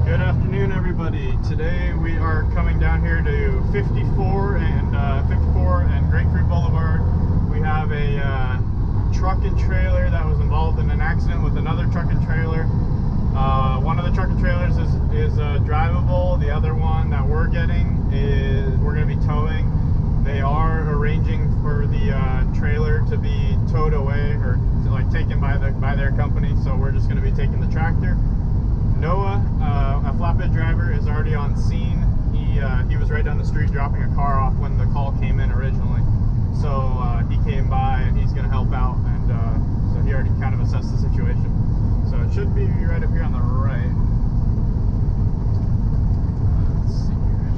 Good afternoon, everybody. Today we are coming down here to 54 and Grapefruit Boulevard. We have a truck and trailer that was involved in an accident with another truck and trailer. One of the truck and trailers is drivable. The other one that we're getting is we're going to be towing. They are arranging for the trailer to be towed away or like taken by their company. So we're just going to be taking the tractor. Noah, a flatbed driver, is already on scene. He was right down the street dropping a car off when the call came in originally. So he came by and he's going to help out, and so he already kind of assessed the situation. So it should be right up here on the right. Let's see here.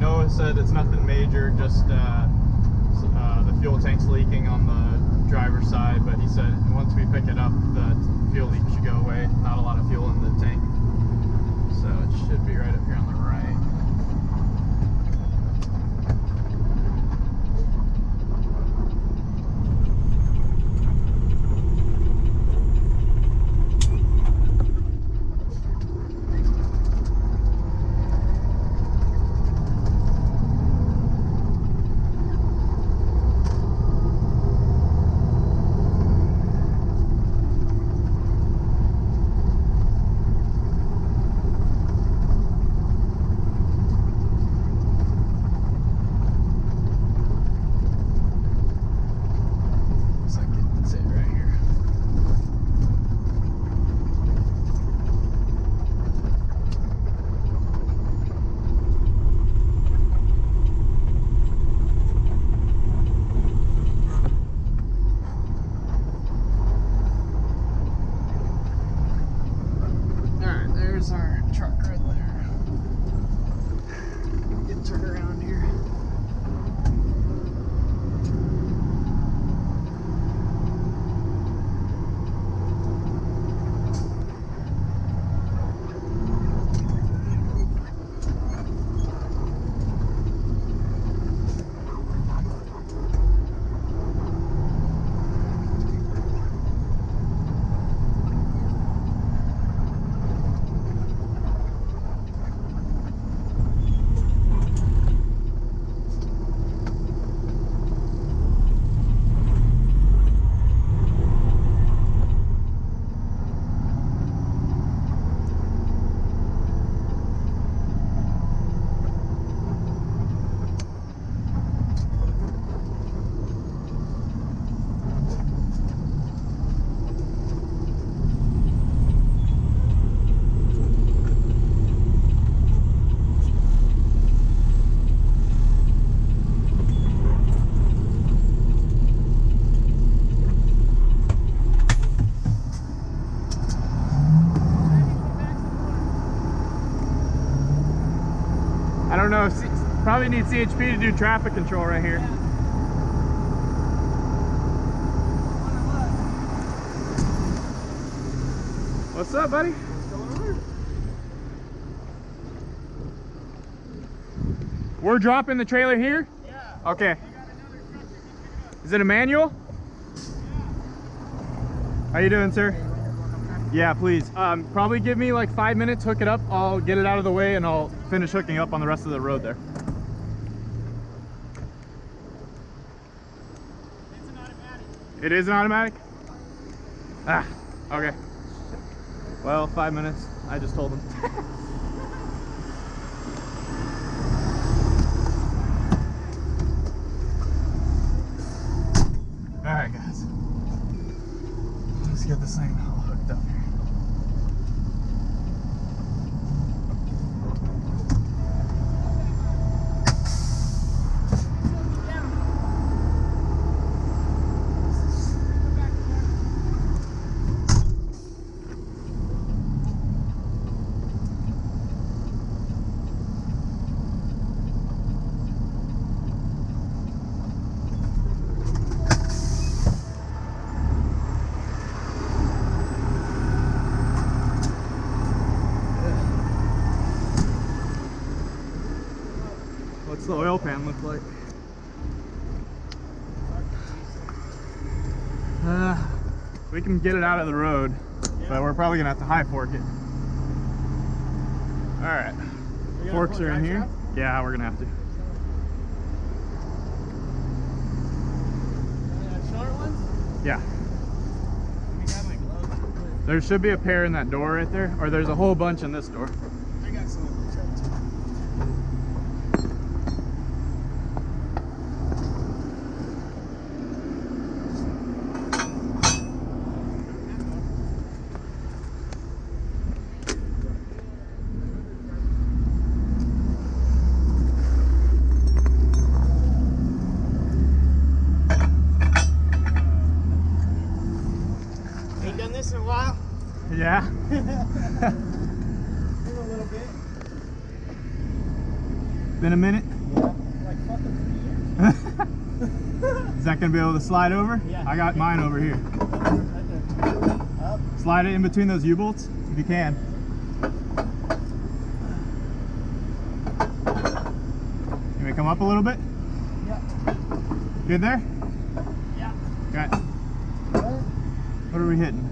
Noah said it's nothing major, just the fuel tank's leaking on the driver's side, but he said once we pick it up, the fuel leak should go away. Not a lot of fuel in the tank, so it should be right up here on the right. Our truck right there. Get turned around here. I don't know, probably need CHP to do traffic control right here. What's up, buddy? What's going on? We're dropping the trailer here? Yeah. Okay. We got another truck to pick it up. Is it a manual? Yeah. How you doing, sir? Yeah, please. Probably give me like 5 minutes, hook it up. I'll get it out of the way and I'll finish hooking up on the rest of the road there. It's an automatic. It is an automatic? Ah, okay. Well, 5 minutes. I just told him. All right, guys. Let's get this thing all hooked up here. What's the oil pan look like? We can get it out of the road, but we're probably gonna have to high fork it. All right. We gonna Forks pull are in drive here. shaft? Yeah, we're gonna have to. Short ones? Yeah. Let me grab my gloves. There should be a pair in that door right there, or there's a whole bunch in this door. I got some of them. Ain't done this in a while. Yeah. Been a little bit. Been a minute. Yeah. Like fucking 3 years. Is that gonna be able to slide over? Yeah. I got mine over here. Right there. Up. Slide it in between those U-bolts if you can. Can we come up a little bit? Yeah. Good there? Yeah. Okay. What are we hitting?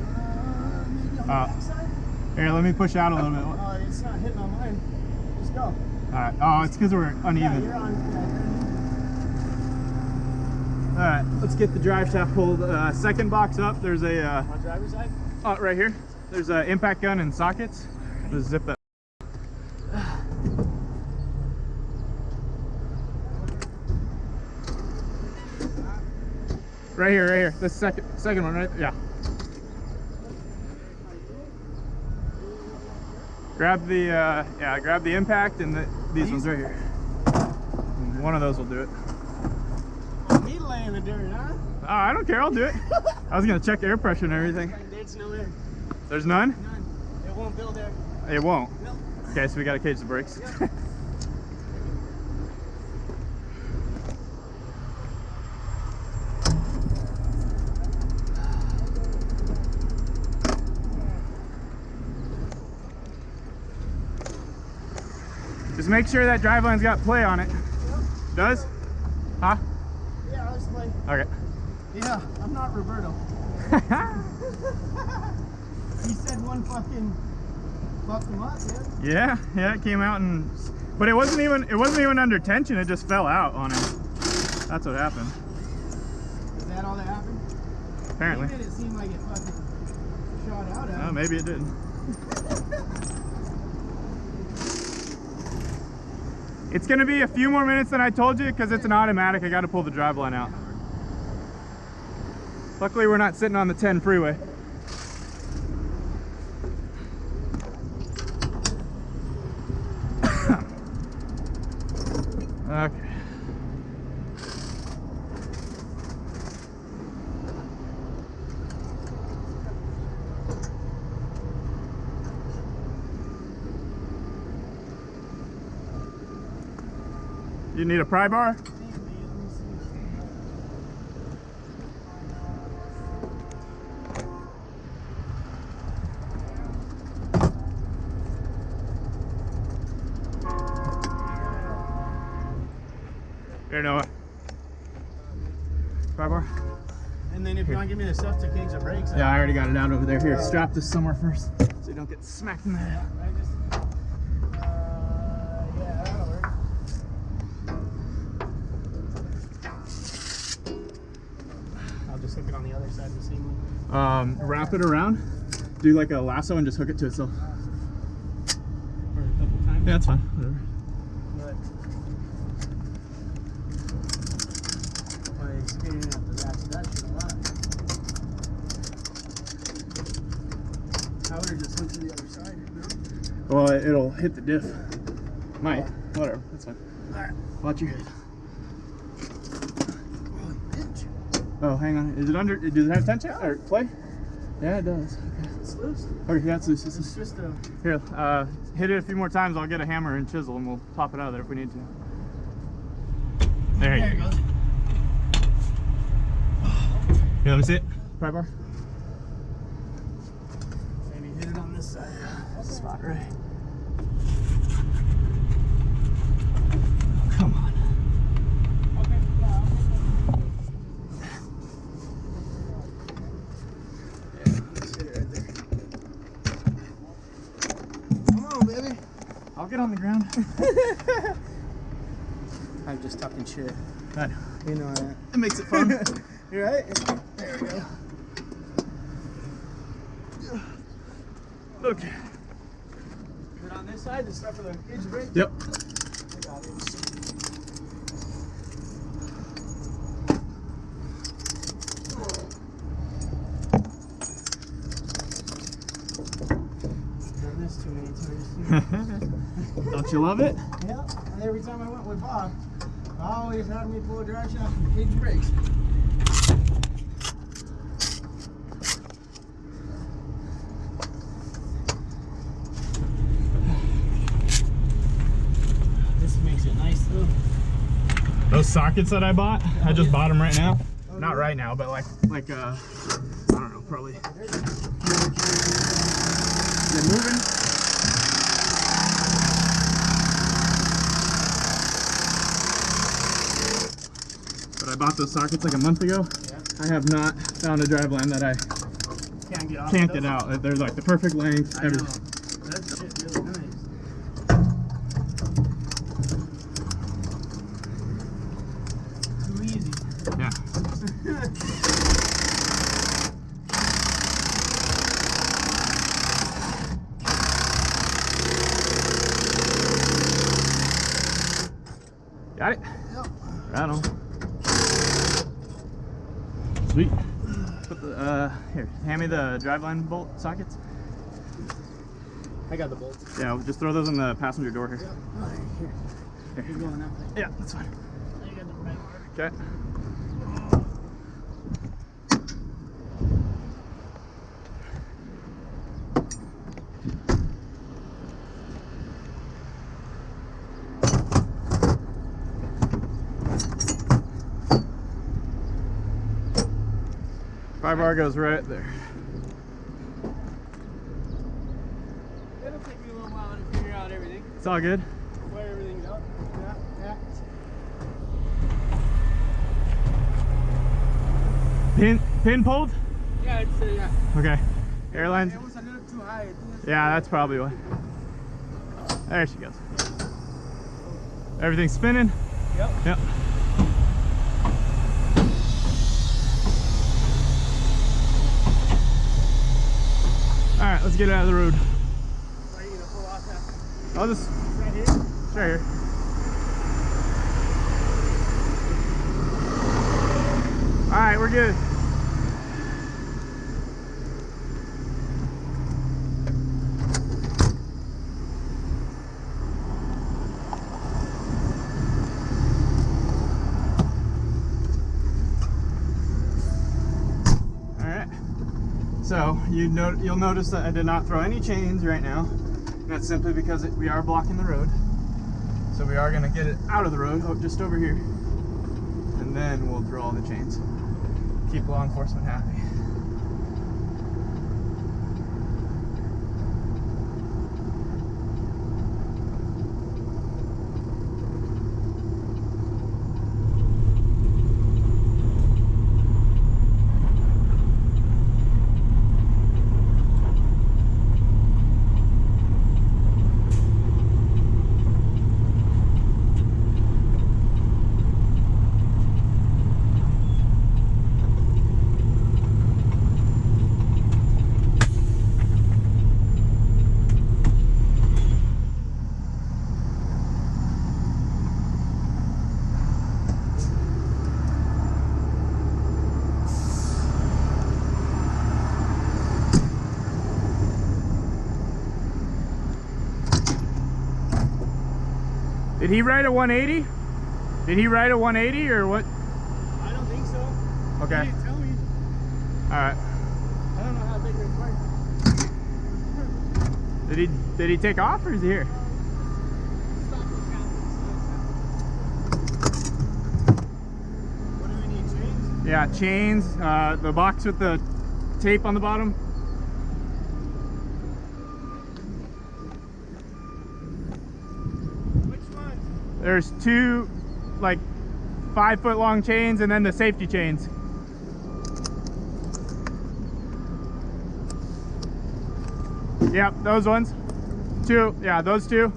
Maybe on the backside? Here, let me push out a little bit. Oh, it's not hitting on mine. Just go. Alright. Oh, it's because we're Yeah, uneven. you're on. Alright, let's get the drive shaft pulled. Second box up, there's a, On driver's side? right here. There's a impact gun and sockets. Let's zip that. Right here, right here. This second one, right? Yeah. Grab the, grab the impact and these ones right here. And one of those will do it. Oh, me laying the dirt, huh? Oh, I don't care, I'll do it. I was gonna check air pressure and everything. There's no air. There's none? None. It won't build air. It won't. No. Okay, so we gotta cage the brakes. Yeah. Just make sure that drive line's got play on it. Yep. Does? Huh? Yeah, I was like, Okay. yeah, I'm not Roberto. He said one fucking fucked him up, yeah. Yeah, it came out and, but it wasn't even under tension, it just fell out on him. That's what happened, Is that all that happened? apparently. He made it seem like it fucking shot out at Oh, him. maybe it did. It's gonna be a few more minutes than I told you because it's an automatic. I gotta pull the drive line out. Luckily we're not sitting on the 10 freeway. Okay. You need a pry bar? Here, Noah. Pry bar? And then if you want to give me the stuff to cage the brakes, Yeah, I already got it out over there. Here, strap this somewhere first so you don't get smacked in the head. I just, yeah, that'll work. I'll just hook it on the other side the same way. Wrap it around, do like a lasso and just hook it to itself. Or a couple times. Yeah, that's fine. Whatever. But by spinning up the rats, that shit a lot. I would have just went to the other side. No? Well, it'll hit the diff. Might. Whatever. That's fine. Alright. Watch your head. Holy bitch. Oh, hang on. Is it under? Does it have tension or play? Yeah, it does. Okay. It's loose. Okay, that's loose. It's just a. Here, hit it a few more times. I'll get a hammer and chisel, and we'll pop it out of there if we need to. There you There it go. goes. Here, let me see it. Pry bar. Maybe hit it on this side. That's the spot, right? Come on. Okay. Yeah, Sit it right there. get on the ground. I'm just talking shit. I know. You know that. It makes it fun. You right? There we go. Okay. Put on this side, the stuff for the kids' break. Yep. I got it. Done this too many times. Don't you love it? Yeah, and every time I went with Bob, I always had me pull a drive shaft and kids' brakes. This makes it nice though. Those sockets that I bought, I just bought them right now. Not right now, but like I don't know, probably. They're moving. But I bought those sockets like a month ago. Yeah. I have not found a driveline that I Can't get off. can't get out. They're like the perfect length. I know. Everything. That's shit really nice. Too easy. Yeah. Got it? Yep. Right on. Sweet. Put the here, hand me the driveline bolt sockets. I got the bolts. Yeah, we'll just throw those in the passenger door here. Yep. All right, here. Here. You're going that way. Yeah, that's fine. You got the right mark. Okay. Pry bar goes right there. It'll take me a little while to figure out everything. It's all good. Where everything's up. Yeah, yeah. Pin pulled? Yeah, it's yeah. Okay. Airlines. It was a little too high. I think that's Yeah, that's probably why. There she goes. Everything's spinning? Yep. Yep. Alright, let's get it out of the road. Where are you gonna pull off that? I'll just Right here? right here. Alright, we're good. So you'll notice that I did not throw any chains right now. And that's simply because we are blocking the road. So we are going to get it out of the road, just over here. And then we'll throw all the chains. Keep law enforcement happy. Did he ride a 180? Did he ride a 180 or what? I don't think so. Okay. He didn't tell me. Alright. I don't know how big it was. Did he take off or is he here? Stop the sound. What do we need? Chains? Yeah, chains, the box with the tape on the bottom. Which one? There's two like 5 foot long chains and then the safety chains. Yep, those ones. Two, yeah, those two.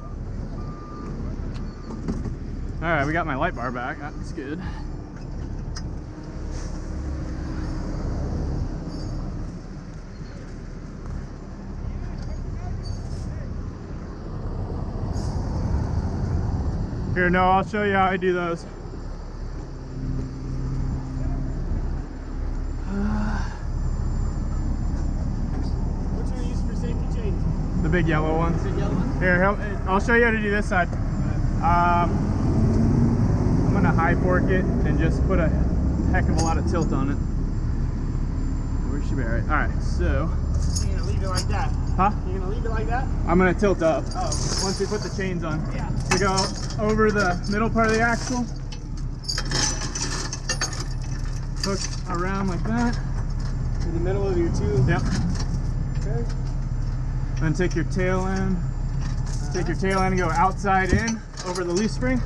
All right, we got my light bar back. That's good. Here, no, I'll show you how I do those. Which one are you using for safety chains? The big yellow ones. Big yellow one? Here, I'll show you how to do this side. I'm gonna high fork it and just put a heck of a lot of tilt on it. Where should be? All right, so. You're gonna leave it like that? Huh? You're gonna leave it like that? I'm gonna tilt up. Oh. Once we put the chains on. Yeah. We go over the middle part of the axle. Hook around like that. In the middle of your two? Yep. Okay. Then take your tail end. Take your tail end and go outside in over the leaf spring.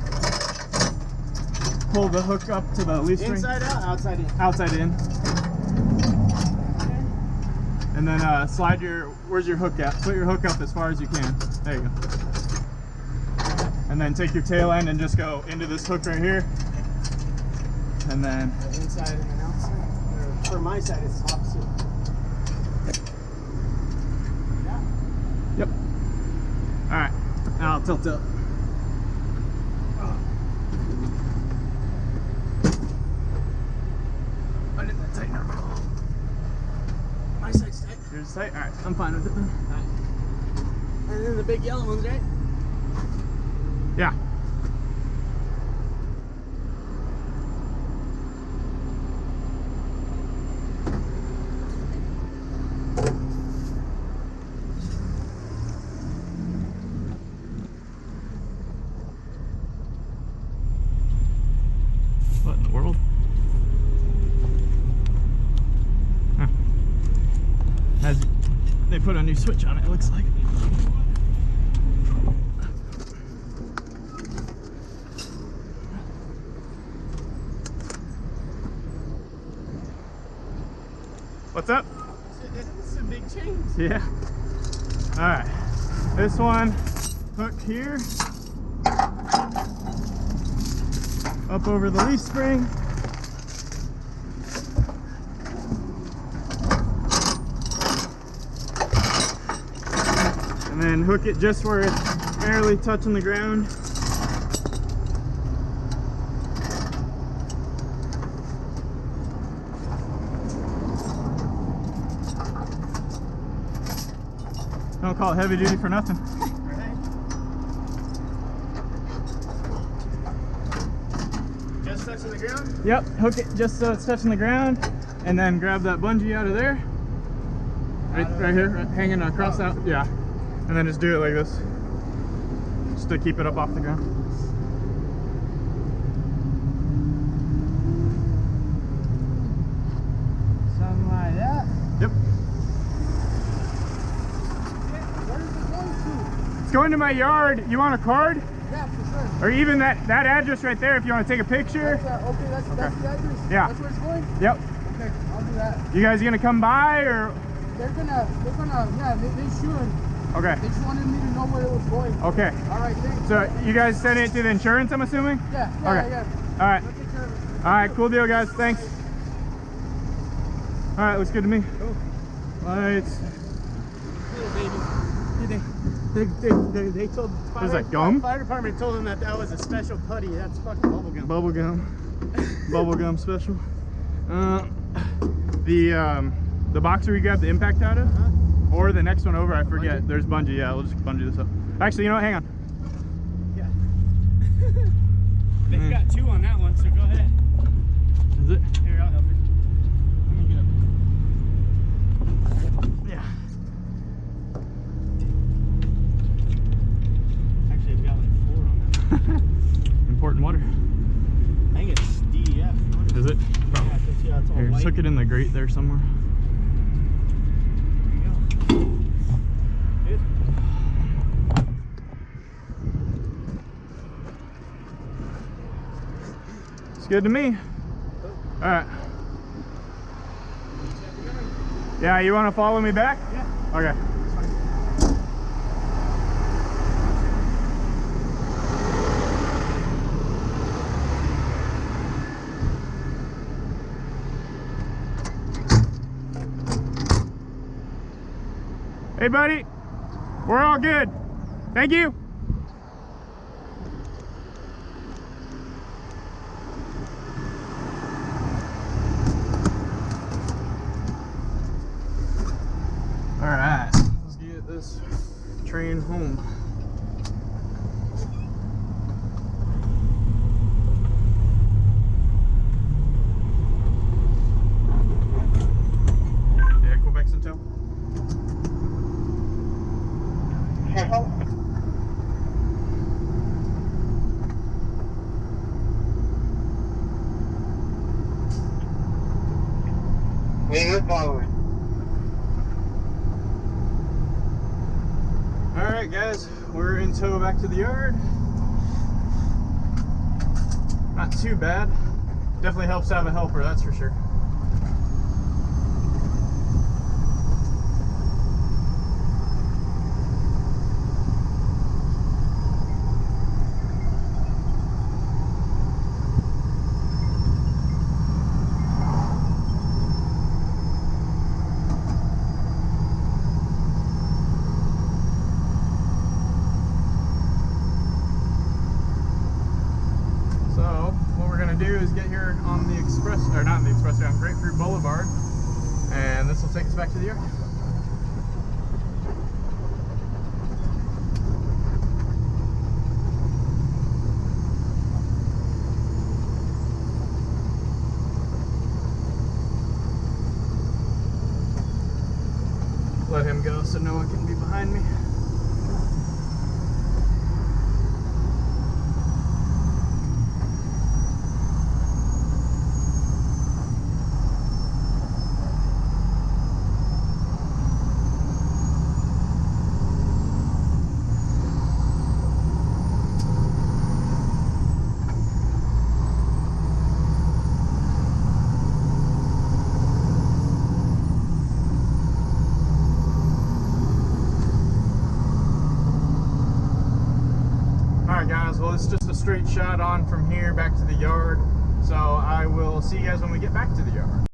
Pull the hook up to the leaf spring. Inside out, outside in? Outside in. Okay. And then slide your, where's your hook at? Put your hook up as far as you can. There you go. And then take your tail end and just go into this hook right here. And then Inside and then outside? Or for my side, it's opposite. Yeah. yep. All right, now I'll tilt up. I didn't tighten up. My side's tight. Yours is tight? All right, I'm fine with it then. And then the big yellow ones, right? Yeah. What in the world? Huh. They put a new switch on it, it looks like. What's up? This is some big chains. Yeah. All right. This one, hook here. Up over the leaf spring. And then hook it just where it's barely touching the ground. Don't call it heavy duty for nothing. Just touching the ground? Yep, hook it just so it's touching the ground, and then grab that bungee out of there. Right here, right, hanging across out. Yeah. And then just do it like this. Just to keep it up off the ground. Something like that. Yep. Where is it going to? It's going to my yard. You want a card? Yeah, for sure. Or even that address right there if you want to take a picture. That's the address? Yeah. That's where it's going? Yep. Okay, I'll do that. You guys gonna come by or? They're gonna, yeah, they should. Okay. They just wanted me to know where it was going. Okay. All right, thanks. So you guys sent it to the insurance, I'm assuming? Yeah, Okay. yeah. All right. I'll take care of it. All right, cool deal, guys. Thanks. All right, looks good to me. Cool. Lights. Little baby. They told Is that gum? Fire department told them that was a special putty. That's fucking bubble gum. Bubble gum. Bubble gum special. The boxer we grabbed the impact out of, or the next one over, I forget. There's bungee. Yeah, we'll just bungee this up. Actually, you know what? Hang on. Yeah. They've got two on that one, so go ahead. Is it? Here, I'll help you. Yeah. Actually, I've got like 4 on that. Important water. I think it's DEF. Is it? Yeah, it's all Here, white. just hook it in the grate there somewhere. There you go. Good. It's good to me. All right. Yeah, you want to follow me back? Yeah. Okay. Hey, buddy. We're all good. Thank you. All right, let's get this train home. Yeah, Quebec Centel. Alright guys, we're in tow back to the yard. Not too bad. Definitely helps to have a helper, that's for sure. Do is get here on the express, or not the expressway, on Grapefruit Boulevard, and this will take us back to the yard. Let him go so no one can be behind me. Guys, well, it's just a straight shot on from here back to the yard, so I will see you guys when we get back to the yard.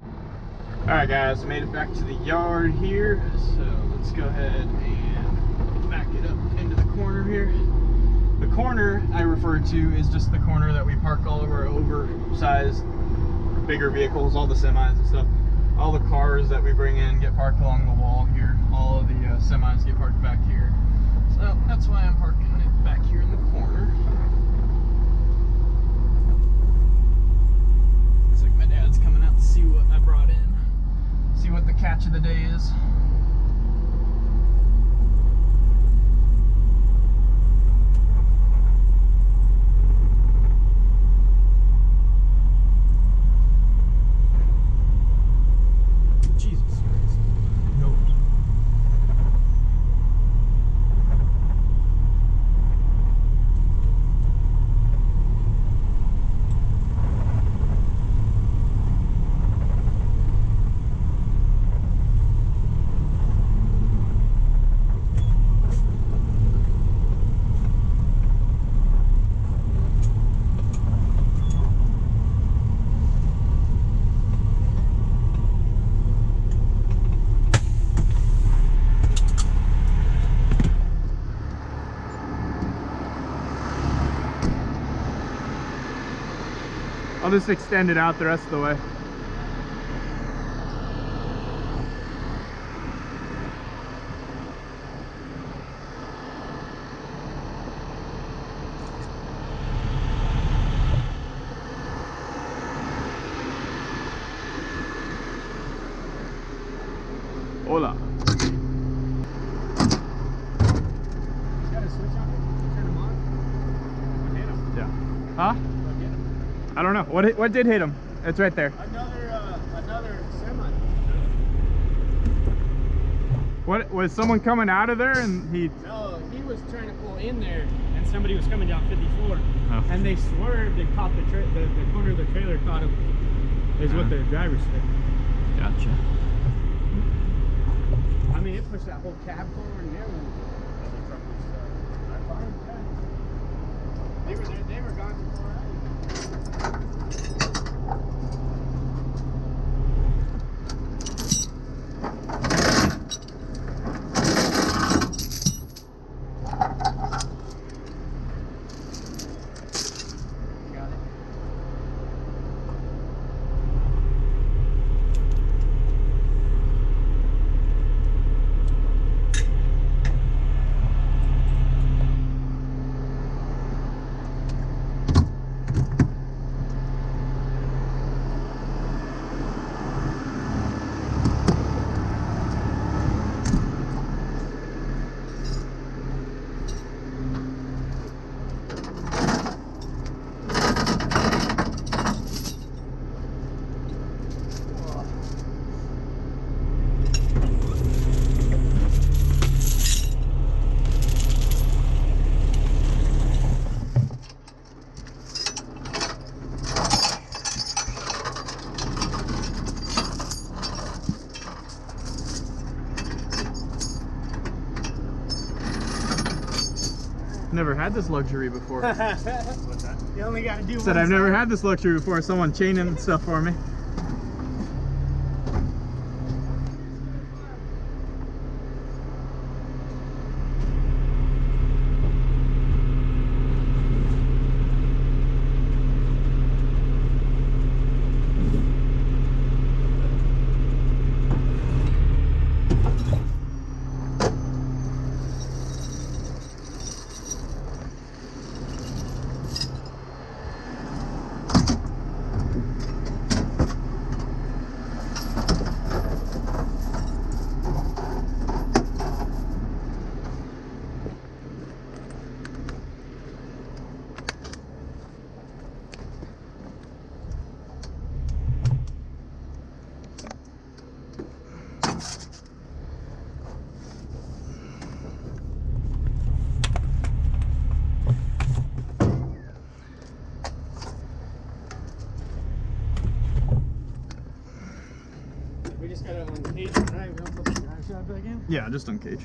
Alright guys, made it back to the yard here, so let's go ahead and back it up into the corner here. The corner I refer to is just the corner that we park all of our oversized bigger vehicles, all the semis and stuff. All the cars that we bring in get parked along the wall here. All of the semis get parked back here. So that's why I'm parking it back here in the corner. Looks like my dad's coming out to see what I brought in. See what the catch of the day is. I'll just extend it out the rest of the way. Hola. Huh? I don't know. What did hit him? It's right there. Another semi. What was someone coming out of there and he? No, he was trying to pull in there, and somebody was coming down 54, and they swerved and caught the corner of the trailer caught him. Is what the driver said. Gotcha. I mean, it pushed that whole cab forward and everything. They were gone before I. never had this luxury before. What's that? You only got to do Said one I've never side. had this luxury before. Someone chaining stuff for me. We just got to uncage it, right? We don't put the drive shaft back in? Yeah, just uncage.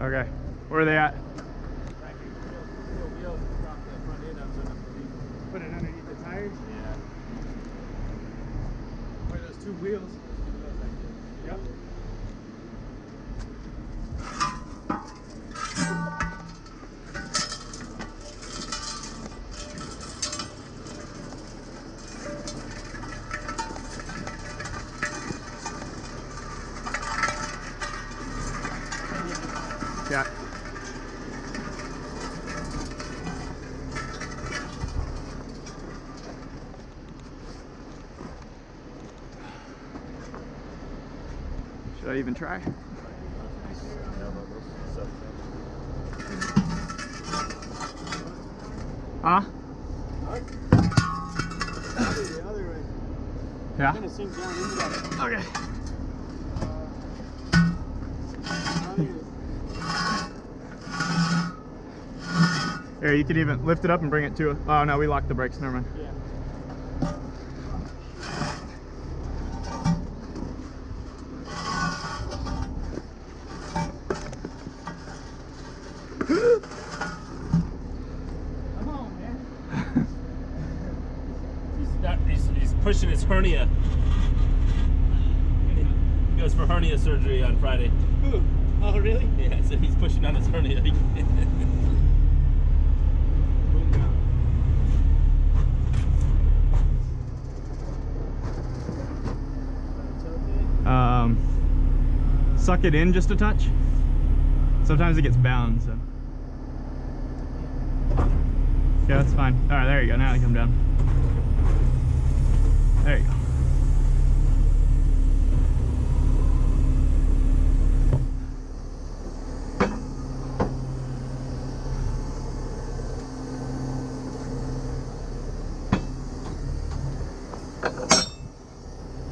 Okay, where are they at? Put it underneath the tires? Yeah. Where those two wheels? Yep. Yeah. Should I even try? Huh? The other way. Yeah. I'm gonna sink down into that. Okay. Here, you could even lift it up and bring it to. Oh no, we locked the brakes. Never mind. Yeah. Come on, man. He's pushing his hernia. He goes for hernia surgery on Friday. Ooh. Oh, really? Yeah, so he's pushing on his hernia. Suck it in just a touch. Sometimes it gets bound, so. Yeah, that's fine. All right, there you go. Now they come down. There you go.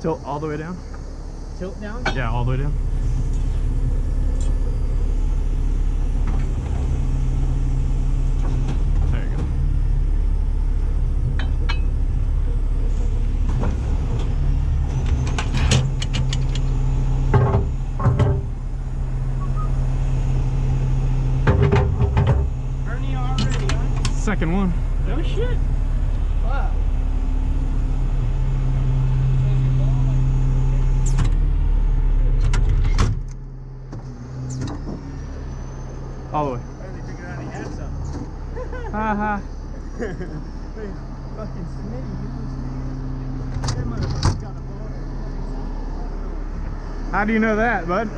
Tilt all the way down. Tilt down? Yeah, all the way down. There you go. Hernia already, huh? Second one. No shit. Wow. All the way. I really figured out he had some. Haha. Hey, fucking Smitty. That motherfucker's got a ball. How do you know that, bud?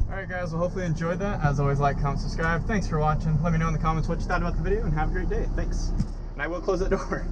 Alright guys, well hopefully you enjoyed that. As always, like, comment, subscribe. Thanks for watching. Let me know in the comments what you thought about the video and have a great day. Thanks. And I will close that door.